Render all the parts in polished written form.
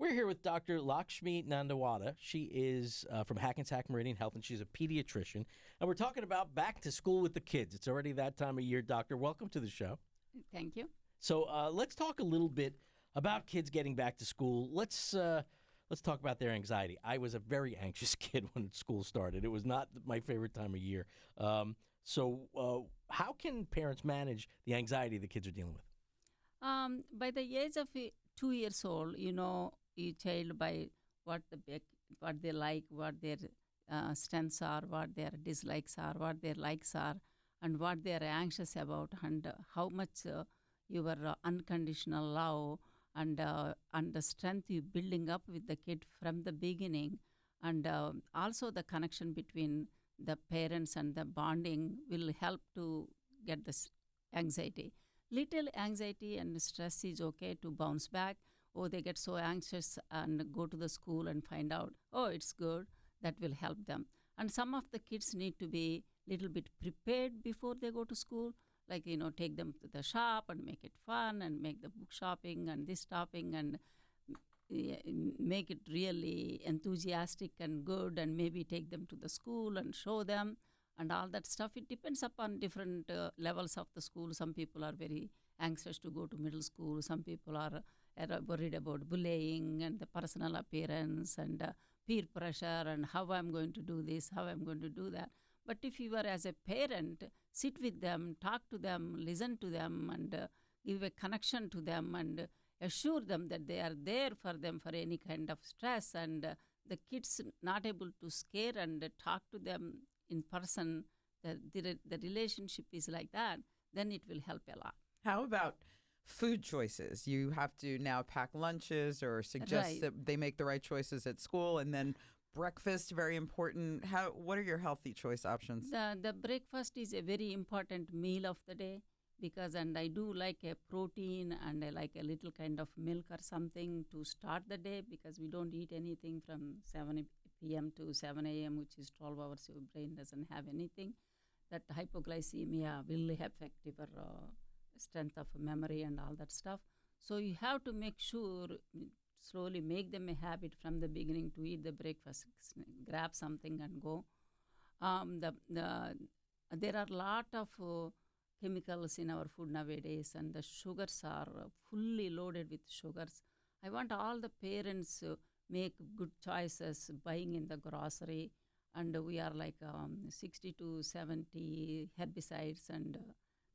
We're here with Dr. Lakshmi Nandawada. She is from Hackensack Meridian Health, and she's a pediatrician. And we're talking about back to school with the kids. It's already that time of year, Doctor. Welcome to the show. Thank you. So let's talk a little bit about kids getting back to school. Let's talk about their anxiety. I was a very anxious kid when school started. It was not my favorite time of year. So how can parents manage the anxiety the kids are dealing with? By the age of 2 years old, you know a child by what they like, what their strengths are, what their dislikes are, what their likes are, and what they are anxious about, and how much your unconditional love and the strength you building up with the kid from the beginning, and also the connection between the parents and the bonding will help to get this anxiety. Little anxiety and stress is okay to bounce back. Or they get so anxious and go to the school and find out, oh, it's good. That will help them. And some of the kids need to be little bit prepared before they go to school. Like, take them to the shop and make it fun and make the book shopping and this shopping and make it really enthusiastic and good, and maybe take them to the school and show them and all that stuff. It depends upon different levels of the school. Some people are very anxious to go to middle school. Some people are worried about bullying and the personal appearance and peer pressure and how I'm going to do this, how I'm going to do that. But if you are as a parent, sit with them, talk to them, listen to them, and give a connection to them and assure them that they are there for them for any kind of stress, and the kids not able to scare and talk to them in person, the relationship is like that, then it will help a lot. How about food choices? You have to now pack lunches or suggest that they make the right choices at school, and then breakfast, very important. What are your healthy choice options? The breakfast is a very important meal of the day, and I do like a protein, and I like a little kind of milk or something to start the day, because we don't eat anything from 7 p.m. to 7 a.m., which is 12 hours. Your brain doesn't have anything. That hypoglycemia will affect your strength of memory and all that stuff. So you have to make sure, slowly make them a habit from the beginning to eat the breakfast, grab something and go. There are a lot of chemicals in our food nowadays, and the sugars are fully loaded with sugars. I want all the parents make good choices buying in the grocery, and we are like 60 to 70 herbicides and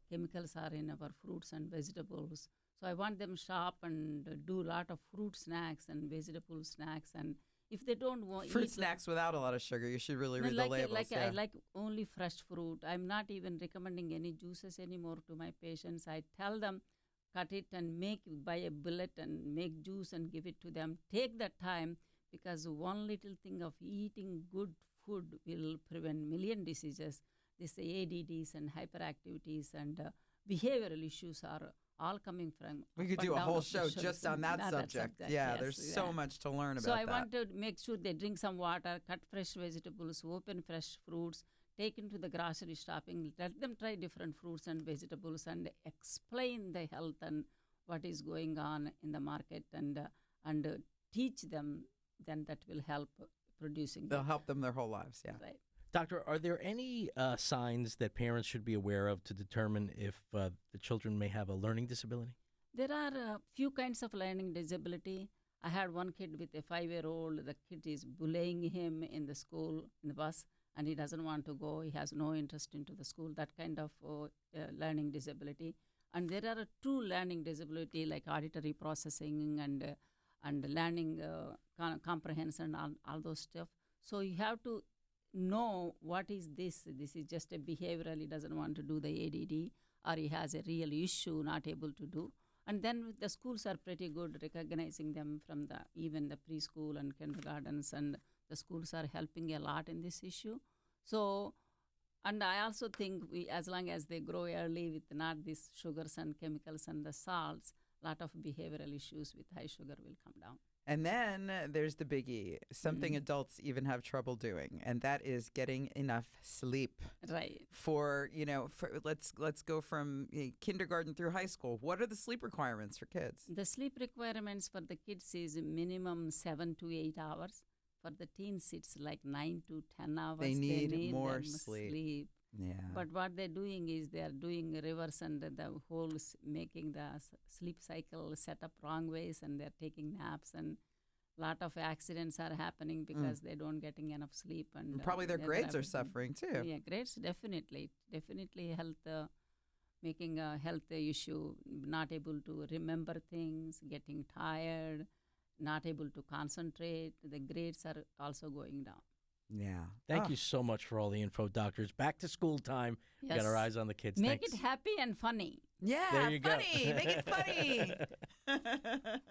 chemicals are in our fruits and vegetables. So I want them shop and do a lot of fruit snacks and vegetable snacks. And if they don't want fruit snacks without a lot of sugar, you should really read the labels. I like only fresh fruit. I'm not even recommending any juices anymore to my patients. I tell them, cut it and buy a bullet and make juice and give it to them. Take that time, because one little thing of eating good food will prevent million diseases. This ADDs and hyperactivities and behavioral issues are all coming from. We could do a whole show just on that subject. Yeah, yes, there's so much to learn about that. So I want to make sure they drink some water, cut fresh vegetables, open fresh fruits, take into the grocery shopping, let them try different fruits and vegetables, and explain the health and what is going on in the market, and teach them. Then that will help producing. They'll help them their whole lives. Yeah. Right. Doctor, are there any signs that parents should be aware of to determine if the children may have a learning disability? There are a few kinds of learning disability. I had one kid with a 5-year-old. The kid is bullying him in the school, in the bus, and he doesn't want to go. He has no interest into the school, that kind of learning disability. And there are two learning disability like auditory processing and learning comprehension, all those stuff. So you have to know what is this. This is just a behavioral. He doesn't want to do the ADD, or he has a real issue not able to do. And then the schools are pretty good recognizing them from even the preschool and kindergartens, and the schools are helping a lot in this issue. So, and I also think as long as they grow early with not these sugars and chemicals and the salts, a lot of behavioral issues with high sugar will come down. And then there's the biggie, something adults even have trouble doing, and that is getting enough sleep. Right. Let's go from kindergarten through high school. What are the sleep requirements for kids? The sleep requirements for the kids is minimum 7 to 8 hours. For the teens, it's like 9 to 10 hours. They need more them sleep. Yeah. But what they're doing is they're doing reverse and the whole making the sleep cycle set up wrong ways, and they're taking naps, and a lot of accidents are happening because they don't getting enough sleep. And probably their grades are suffering too. Yeah, grades definitely health, making a health issue, not able to remember things, getting tired, not able to concentrate. The grades are also going down. Yeah. Thank you so much for all the info, doctors. Back to school time. Yes. Got our eyes on the kids. Make Thanks. it happy and funny. Yeah, There you funny. go. Make it funny.